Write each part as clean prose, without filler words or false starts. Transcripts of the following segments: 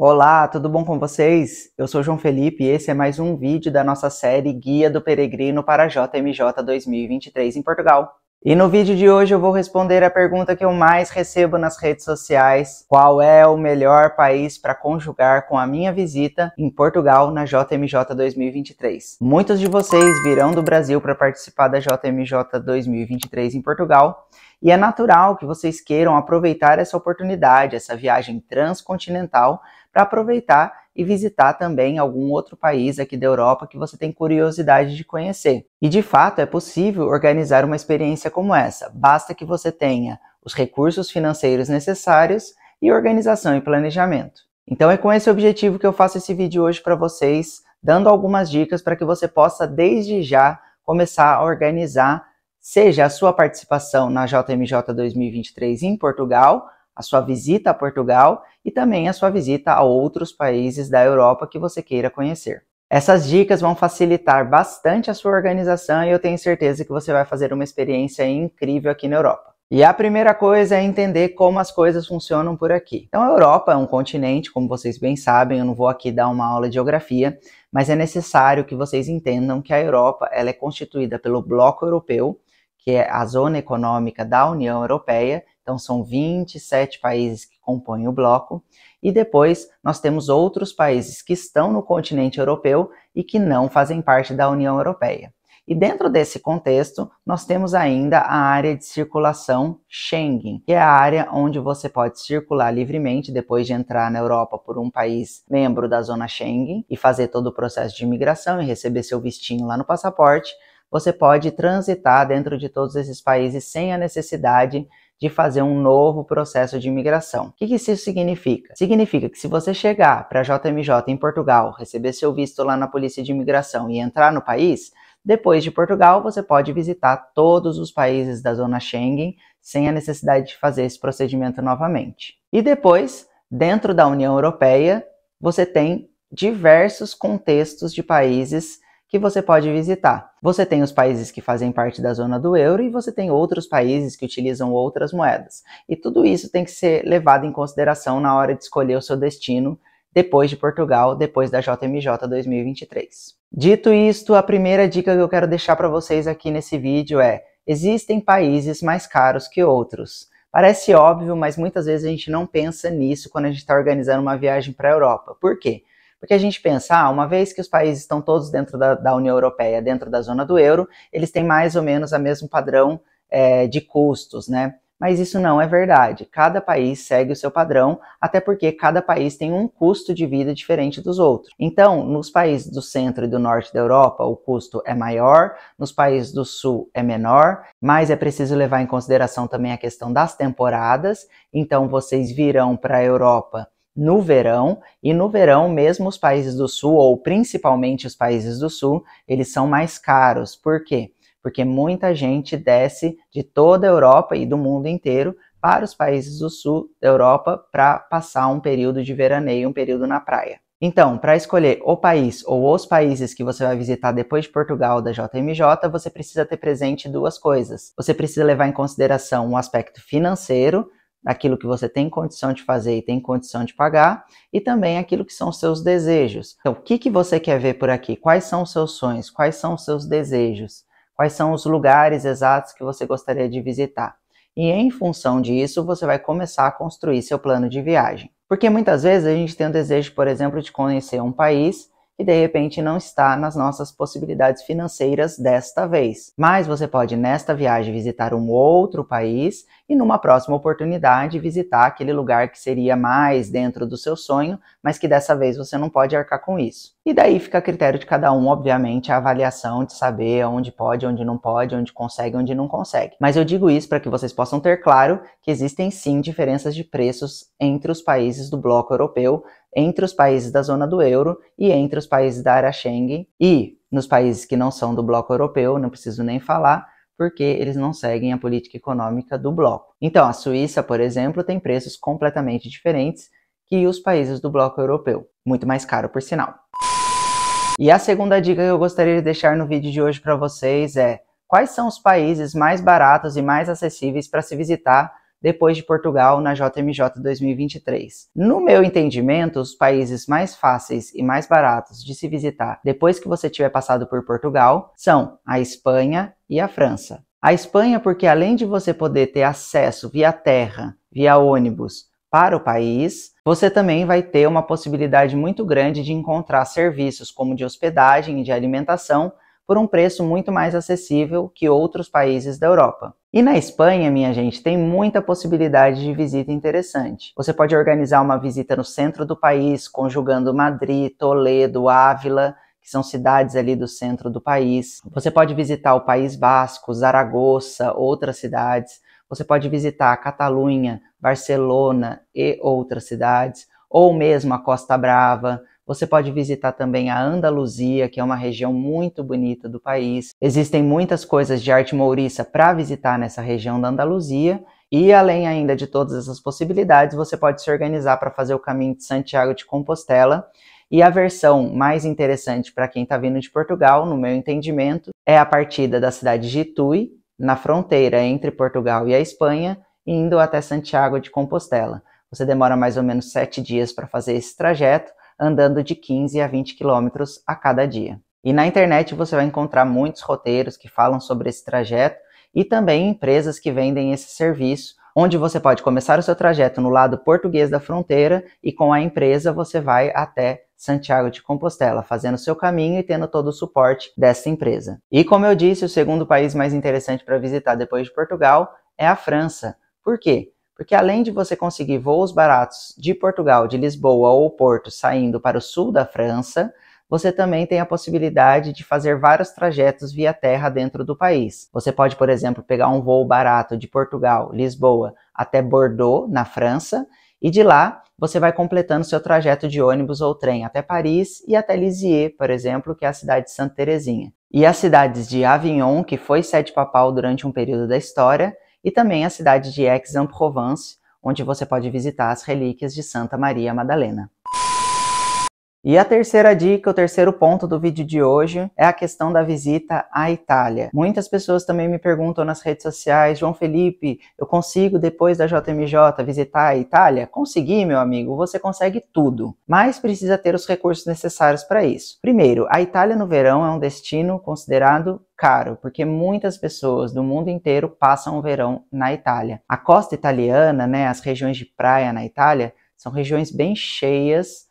Olá, tudo bom com vocês? Eu sou João Felipe e esse é mais um vídeo da nossa série Guia do Peregrino para a JMJ 2023 em Portugal. E no vídeo de hoje eu vou responder a pergunta que eu mais recebo nas redes sociais: qual é o melhor país para conjugar com a minha visita em Portugal na JMJ 2023? Muitos de vocês virão do Brasil para participar da JMJ 2023 em Portugal. E é natural que vocês queiram aproveitar essa oportunidade, essa viagem transcontinental, para aproveitar e visitar também algum outro país aqui da Europa que você tem curiosidade de conhecer. E de fato é possível organizar uma experiência como essa, basta que você tenha os recursos financeiros necessários e organização e planejamento. Então é com esse objetivo que eu faço esse vídeo hoje para vocês, dando algumas dicas para que você possa desde já começar a organizar seja a sua participação na JMJ 2023 em Portugal, a sua visita a Portugal e também a sua visita a outros países da Europa que você queira conhecer. Essas dicas vão facilitar bastante a sua organização e eu tenho certeza que você vai fazer uma experiência incrível aqui na Europa. E a primeira coisa é entender como as coisas funcionam por aqui. Então a Europa é um continente, como vocês bem sabem, eu não vou aqui dar uma aula de geografia, mas é necessário que vocês entendam que a Europa ela é constituída pelo Bloco Europeu, que é a zona econômica da União Europeia, então são 27 países que compõem o bloco, e depois nós temos outros países que estão no continente europeu e que não fazem parte da União Europeia. E dentro desse contexto, nós temos ainda a área de circulação Schengen, que é a área onde você pode circular livremente depois de entrar na Europa por um país membro da zona Schengen e fazer todo o processo de imigração e receber seu vistinho lá no passaporte. Você pode transitar dentro de todos esses países sem a necessidade de fazer um novo processo de imigração. O que isso significa? Significa que se você chegar para a JMJ em Portugal, receber seu visto lá na Polícia de Imigração e entrar no país, depois de Portugal você pode visitar todos os países da zona Schengen sem a necessidade de fazer esse procedimento novamente. E depois, dentro da União Europeia, você tem diversos contextos de países que você pode visitar. Você tem os países que fazem parte da zona do euro e você tem outros países que utilizam outras moedas. E tudo isso tem que ser levado em consideração na hora de escolher o seu destino depois de Portugal, depois da JMJ 2023. Dito isto, a primeira dica que eu quero deixar para vocês aqui nesse vídeo é: existem países mais caros que outros. Parece óbvio, mas muitas vezes a gente não pensa nisso quando a gente está organizando uma viagem para a Europa. Por quê? Porque a gente pensa, uma vez que os países estão todos dentro da União Europeia, dentro da zona do euro, eles têm mais ou menos o mesmo padrão de custos, né? Mas isso não é verdade. Cada país segue o seu padrão, até porque cada país tem um custo de vida diferente dos outros. Então, nos países do centro e do norte da Europa, o custo é maior, nos países do sul é menor, mas é preciso levar em consideração também a questão das temporadas. Então, vocês virão para a Europa no verão, e no verão mesmo os países do sul, ou principalmente os países do sul, eles são mais caros. Por quê? Porque muita gente desce de toda a Europa e do mundo inteiro para os países do sul da Europa para passar um período de veraneio, um período na praia. Então, para escolher o país ou os países que você vai visitar depois de Portugal da JMJ, você precisa ter presente duas coisas. Você precisa levar em consideração o aspecto financeiro, aquilo que você tem condição de fazer e tem condição de pagar, e também aquilo que são os seus desejos. Então, o que você quer ver por aqui? Quais são os seus sonhos? Quais são os seus desejos? Quais são os lugares exatos que você gostaria de visitar? E em função disso, você vai começar a construir seu plano de viagem. Porque muitas vezes a gente tem o desejo, por exemplo, de conhecer um país e de repente não está nas nossas possibilidades financeiras desta vez. Mas você pode, nesta viagem, visitar um outro país e numa próxima oportunidade visitar aquele lugar que seria mais dentro do seu sonho, mas que dessa vez você não pode arcar com isso. E daí fica a critério de cada um, obviamente, a avaliação de saber onde pode, onde não pode, onde consegue, onde não consegue. Mas eu digo isso para que vocês possam ter claro que existem sim diferenças de preços entre os países do bloco europeu, entre os países da zona do euro e entre os países da área Schengen. E nos países que não são do bloco europeu, não preciso nem falar, porque eles não seguem a política econômica do bloco. Então, a Suíça, por exemplo, tem preços completamente diferentes que os países do bloco europeu. Muito mais caro, por sinal. E a segunda dica que eu gostaria de deixar no vídeo de hoje para vocês é: quais são os países mais baratos e mais acessíveis para se visitar depois de Portugal na JMJ 2023. No meu entendimento, os países mais fáceis e mais baratos de se visitar depois que você tiver passado por Portugal são a Espanha e a França. A Espanha porque além de você poder ter acesso via terra, via ônibus para o país, você também vai ter uma possibilidade muito grande de encontrar serviços como de hospedagem e de alimentação por um preço muito mais acessível que outros países da Europa. E na Espanha, minha gente, tem muita possibilidade de visita interessante. Você pode organizar uma visita no centro do país, conjugando Madrid, Toledo, Ávila, que são cidades ali do centro do país. Você pode visitar o País Basco, Zaragoza, outras cidades. Você pode visitar a Catalunha, Barcelona e outras cidades, ou mesmo a Costa Brava. Você pode visitar também a Andaluzia, que é uma região muito bonita do país. Existem muitas coisas de arte mouriça para visitar nessa região da Andaluzia. E além ainda de todas essas possibilidades, você pode se organizar para fazer o caminho de Santiago de Compostela. E a versão mais interessante para quem está vindo de Portugal, no meu entendimento, é a partida da cidade de Tui, na fronteira entre Portugal e a Espanha, indo até Santiago de Compostela. Você demora mais ou menos 7 dias para fazer esse trajeto, andando de 15 a 20 quilômetros a cada dia. E na internet você vai encontrar muitos roteiros que falam sobre esse trajeto e também empresas que vendem esse serviço, onde você pode começar o seu trajeto no lado português da fronteira e com a empresa você vai até Santiago de Compostela, fazendo seu caminho e tendo todo o suporte dessa empresa. E como eu disse, o segundo país mais interessante para visitar depois de Portugal é a França. Por quê? Porque além de você conseguir voos baratos de Portugal, de Lisboa ou Porto, saindo para o sul da França, você também tem a possibilidade de fazer vários trajetos via terra dentro do país. Você pode, por exemplo, pegar um voo barato de Portugal, Lisboa, até Bordeaux, na França, e de lá você vai completando seu trajeto de ônibus ou trem até Paris e até Lisieux, por exemplo, que é a cidade de Santa Terezinha. E as cidades de Avignon, que foi sede papal durante um período da história, e também a cidade de Aix-en-Provence, onde você pode visitar as relíquias de Santa Maria Madalena. E a terceira dica, o terceiro ponto do vídeo de hoje é a questão da visita à Itália. Muitas pessoas também me perguntam nas redes sociais: João Felipe, eu consigo depois da JMJ visitar a Itália? Consegui, meu amigo, você consegue tudo, mas precisa ter os recursos necessários para isso. Primeiro, a Itália no verão é um destino considerado caro, porque muitas pessoas do mundo inteiro passam o verão na Itália. A costa italiana, as regiões de praia na Itália, são regiões bem cheias,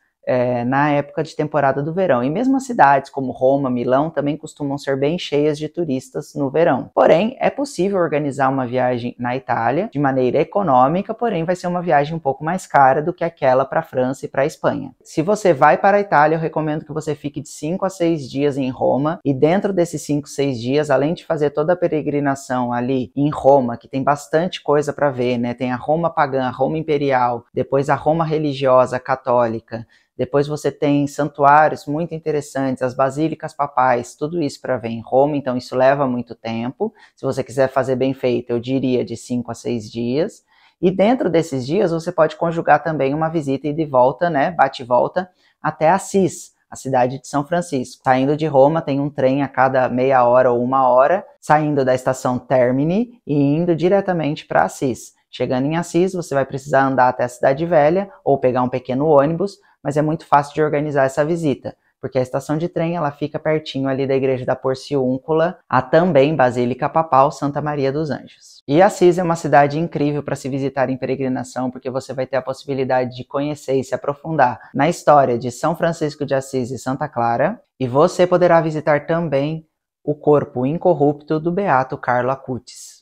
na época de temporada do verão. E mesmo as cidades como Roma, Milão também costumam ser bem cheias de turistas no verão. Porém, é possível organizar uma viagem na Itália de maneira econômica, porém vai ser uma viagem um pouco mais cara do que aquela para a França e para a Espanha. Se você vai para a Itália, eu recomendo que você fique de 5 a 6 dias em Roma, e dentro desses 5, 6 dias, além de fazer toda a peregrinação ali em Roma, que tem bastante coisa para ver, tem a Roma pagã, a Roma imperial, depois a Roma religiosa católica, depois você tem santuários muito interessantes, as basílicas papais, tudo isso para ver em Roma, então isso leva muito tempo. Se você quiser fazer bem feito, eu diria de 5 a 6 dias. E dentro desses dias você pode conjugar também uma visita e de volta, bate e volta, até Assis, a cidade de São Francisco. Saindo de Roma tem um trem a cada meia hora ou 1 hora, saindo da estação Termini e indo diretamente para Assis. Chegando em Assis, você vai precisar andar até a Cidade Velha ou pegar um pequeno ônibus, mas é muito fácil de organizar essa visita, porque a estação de trem ela fica pertinho ali da igreja da Porciúncula, a também Basílica Papal Santa Maria dos Anjos. E Assis é uma cidade incrível para se visitar em peregrinação, porque você vai ter a possibilidade de conhecer e se aprofundar na história de São Francisco de Assis e Santa Clara, e você poderá visitar também o corpo incorrupto do Beato Carlo Acutis.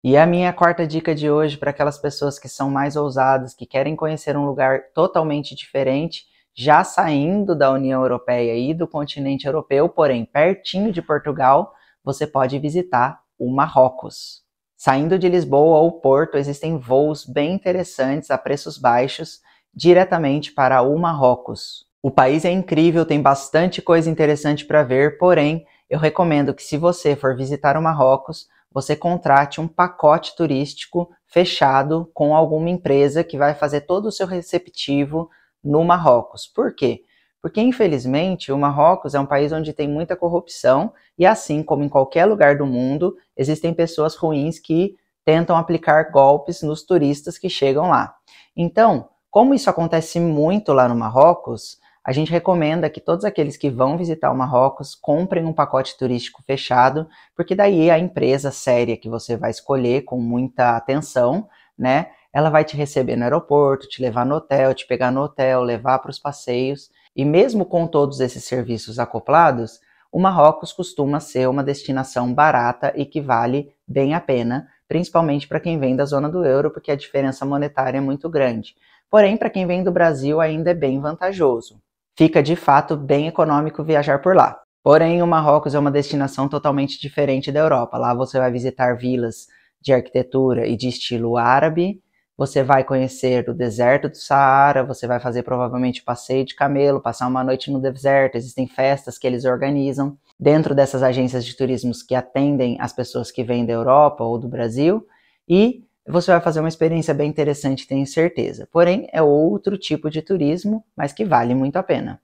E a minha quarta dica de hoje para aquelas pessoas que são mais ousadas, que querem conhecer um lugar totalmente diferente, já saindo da União Europeia e do continente europeu, porém pertinho de Portugal, você pode visitar o Marrocos. Saindo de Lisboa ou Porto, existem voos bem interessantes a preços baixos diretamente para o Marrocos. O país é incrível, tem bastante coisa interessante para ver, porém eu recomendo que se você for visitar o Marrocos, você contrate um pacote turístico fechado com alguma empresa que vai fazer todo o seu receptivo no Marrocos. Por quê? Porque, infelizmente, o Marrocos é um país onde tem muita corrupção e, assim como em qualquer lugar do mundo, existem pessoas ruins que tentam aplicar golpes nos turistas que chegam lá. Então, como isso acontece muito lá no Marrocos, a gente recomenda que todos aqueles que vão visitar o Marrocos comprem um pacote turístico fechado, porque daí a empresa séria que você vai escolher com muita atenção, né, ela vai te receber no aeroporto, te levar no hotel, te pegar no hotel, levar para os passeios. E mesmo com todos esses serviços acoplados, o Marrocos costuma ser uma destinação barata e que vale bem a pena, principalmente para quem vem da zona do euro, porque a diferença monetária é muito grande. Porém, para quem vem do Brasil ainda é bem vantajoso. Fica de fato bem econômico viajar por lá. Porém, o Marrocos é uma destinação totalmente diferente da Europa. Lá você vai visitar vilas de arquitetura e de estilo árabe, você vai conhecer o deserto do Saara, você vai fazer provavelmente passeio de camelo, passar uma noite no deserto, existem festas que eles organizam dentro dessas agências de turismo que atendem as pessoas que vêm da Europa ou do Brasil, e você vai fazer uma experiência bem interessante, tenho certeza. Porém, é outro tipo de turismo, mas que vale muito a pena.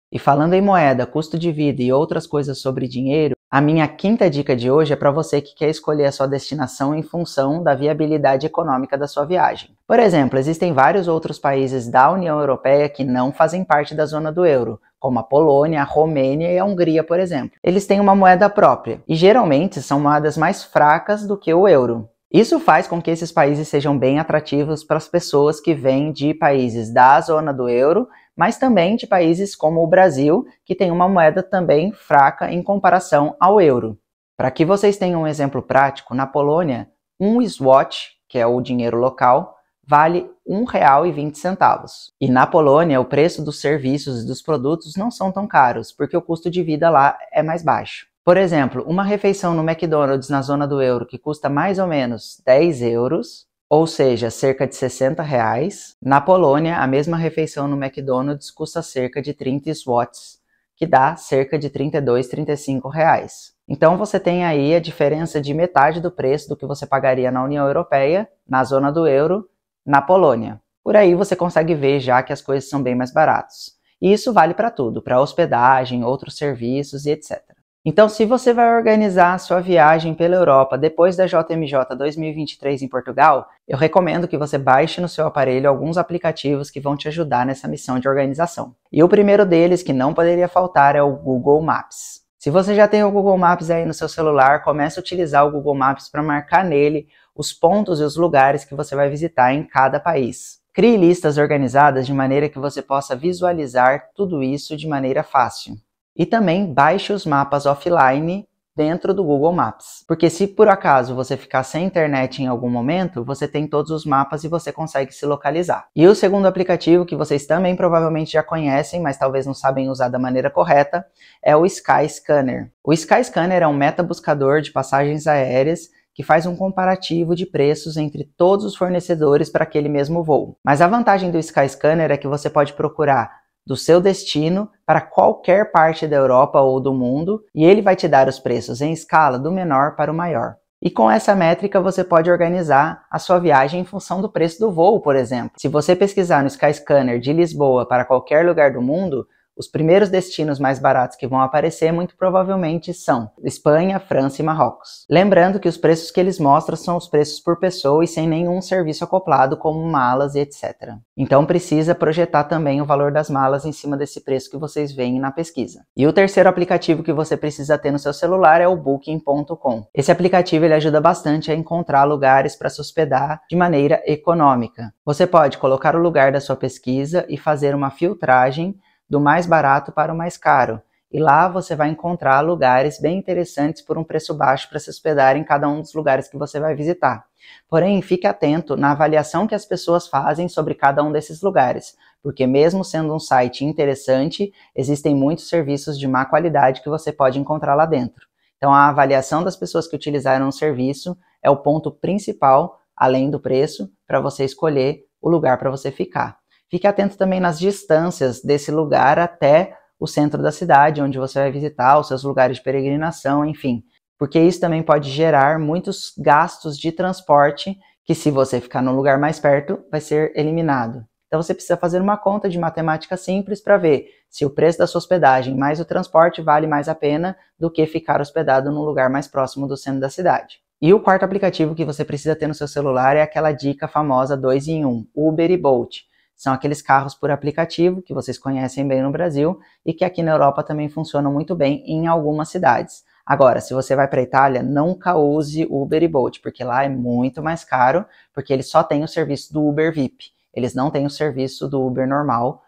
E falando em moeda, custo de vida e outras coisas sobre dinheiro, a minha quinta dica de hoje é para você que quer escolher a sua destinação em função da viabilidade econômica da sua viagem. Por exemplo, existem vários outros países da União Europeia que não fazem parte da zona do euro, como a Polônia, a Romênia e a Hungria, por exemplo. Eles têm uma moeda própria e geralmente são moedas mais fracas do que o euro. Isso faz com que esses países sejam bem atrativos para as pessoas que vêm de países da zona do euro, mas também de países como o Brasil, que tem uma moeda também fraca em comparação ao euro. Para que vocês tenham um exemplo prático, na Polônia, um zloty, que é o dinheiro local, vale R$ 1,20. E na Polônia, o preço dos serviços e dos produtos não são tão caros, porque o custo de vida lá é mais baixo. Por exemplo, uma refeição no McDonald's na zona do euro que custa mais ou menos 10 euros, ou seja, cerca de 60 reais. Na Polônia, a mesma refeição no McDonald's custa cerca de 30 zlotys, que dá cerca de 32, 35 reais. Então você tem aí a diferença de metade do preço do que você pagaria na União Europeia, na zona do euro, na Polônia. Por aí você consegue ver já que as coisas são bem mais baratas. E isso vale para tudo, para hospedagem, outros serviços e etc. Então, se você vai organizar a sua viagem pela Europa depois da JMJ 2023 em Portugal, eu recomendo que você baixe no seu aparelho alguns aplicativos que vão te ajudar nessa missão de organização. E o primeiro deles, que não poderia faltar, é o Google Maps. Se você já tem o Google Maps aí no seu celular, comece a utilizar o Google Maps para marcar nele os pontos e os lugares que você vai visitar em cada país. Crie listas organizadas de maneira que você possa visualizar tudo isso de maneira fácil. E também baixe os mapas offline dentro do Google Maps. Porque se por acaso você ficar sem internet em algum momento, você tem todos os mapas e você consegue se localizar. E o segundo aplicativo, que vocês também provavelmente já conhecem, mas talvez não sabem usar da maneira correta, é o Skyscanner. O Skyscanner é um metabuscador de passagens aéreas que faz um comparativo de preços entre todos os fornecedores para aquele mesmo voo. Mas a vantagem do Skyscanner é que você pode procurar do seu destino para qualquer parte da Europa ou do mundo, e ele vai te dar os preços em escala do menor para o maior. E com essa métrica você pode organizar a sua viagem em função do preço do voo, por exemplo. Se você pesquisar no Skyscanner de Lisboa para qualquer lugar do mundo, os primeiros destinos mais baratos que vão aparecer muito provavelmente são Espanha, França e Marrocos. Lembrando que os preços que eles mostram são os preços por pessoa e sem nenhum serviço acoplado, como malas e etc. Então precisa projetar também o valor das malas em cima desse preço que vocês veem na pesquisa. E o terceiro aplicativo que você precisa ter no seu celular é o Booking.com. Esse aplicativo ele ajuda bastante a encontrar lugares para se hospedar de maneira econômica. Você pode colocar o lugar da sua pesquisa e fazer uma filtragem do mais barato para o mais caro. E lá você vai encontrar lugares bem interessantes por um preço baixo para se hospedar em cada um dos lugares que você vai visitar. Porém, fique atento na avaliação que as pessoas fazem sobre cada um desses lugares, porque mesmo sendo um site interessante, existem muitos serviços de má qualidade que você pode encontrar lá dentro. Então, a avaliação das pessoas que utilizaram o serviço é o ponto principal, além do preço, para você escolher o lugar para você ficar. Fique atento também nas distâncias desse lugar até o centro da cidade, onde você vai visitar, os seus lugares de peregrinação, enfim. Porque isso também pode gerar muitos gastos de transporte que, se você ficar no lugar mais perto, vai ser eliminado. Então você precisa fazer uma conta de matemática simples para ver se o preço da sua hospedagem mais o transporte vale mais a pena do que ficar hospedado num lugar mais próximo do centro da cidade. E o quarto aplicativo que você precisa ter no seu celular é aquela dica famosa 2 em 1, Uber e Bolt. São aqueles carros por aplicativo que vocês conhecem bem no Brasil e que aqui na Europa também funcionam muito bem em algumas cidades. Agora, se você vai para a Itália, nunca use Uber e Bolt, porque lá é muito mais caro, porque eles só têm o serviço do Uber VIP. Eles não têm o serviço do Uber normal,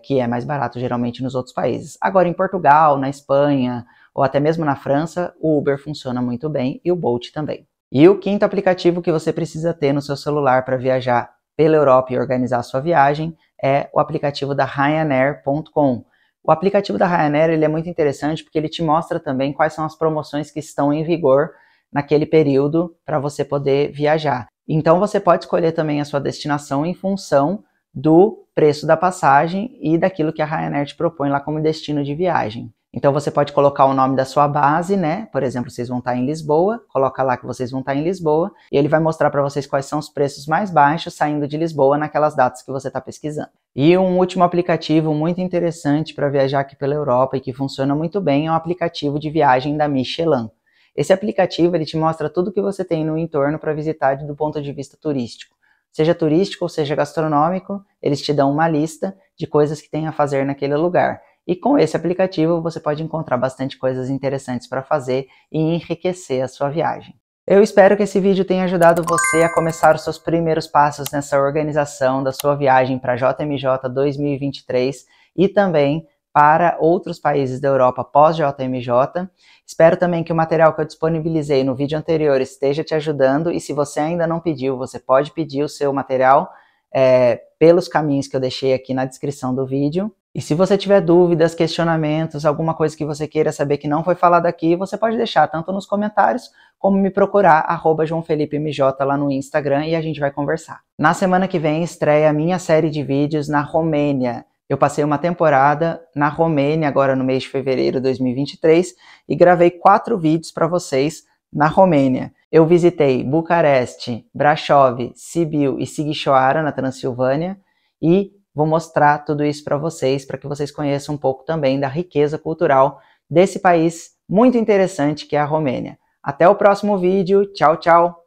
que é mais barato geralmente nos outros países. Agora, em Portugal, na Espanha ou até mesmo na França, o Uber funciona muito bem e o Bolt também. E o quinto aplicativo que você precisa ter no seu celular para viajar pela Europa e organizar a sua viagem é o aplicativo da Ryanair.com. O aplicativo da Ryanair ele é muito interessante porque ele te mostra também quais são as promoções que estão em vigor naquele período para você poder viajar. Então você pode escolher também a sua destinação em função do preço da passagem e daquilo que a Ryanair te propõe lá como destino de viagem. Então você pode colocar o nome da sua base, né? Por exemplo, vocês vão estar em Lisboa, coloca lá que vocês vão estar em Lisboa e ele vai mostrar para vocês quais são os preços mais baixos saindo de Lisboa naquelas datas que você está pesquisando. E um último aplicativo muito interessante para viajar aqui pela Europa e que funciona muito bem é o aplicativo de viagem da Michelin. Esse aplicativo ele te mostra tudo o que você tem no entorno para visitar do ponto de vista turístico. Seja turístico ou seja gastronômico, eles te dão uma lista de coisas que tem a fazer naquele lugar. E com esse aplicativo você pode encontrar bastante coisas interessantes para fazer e enriquecer a sua viagem. Eu espero que esse vídeo tenha ajudado você a começar os seus primeiros passos nessa organização da sua viagem para JMJ 2023 e também para outros países da Europa pós-JMJ. Espero também que o material que eu disponibilizei no vídeo anterior esteja te ajudando e se você ainda não pediu, você pode pedir o seu material pelos caminhos que eu deixei aqui na descrição do vídeo. E se você tiver dúvidas, questionamentos, alguma coisa que você queira saber que não foi falado aqui, você pode deixar tanto nos comentários, como me procurar, @JoãoFelipeMJ lá no Instagram e a gente vai conversar. Na semana que vem estreia a minha série de vídeos na Romênia. Eu passei uma temporada na Romênia agora no mês de fevereiro de 2023 e gravei 4 vídeos para vocês na Romênia. Eu visitei Bucareste, Brașov, Sibiu e Sighișoara na Transilvânia e vou mostrar tudo isso para vocês, para que vocês conheçam um pouco também da riqueza cultural desse país muito interessante que é a Romênia. Até o próximo vídeo. Tchau, tchau!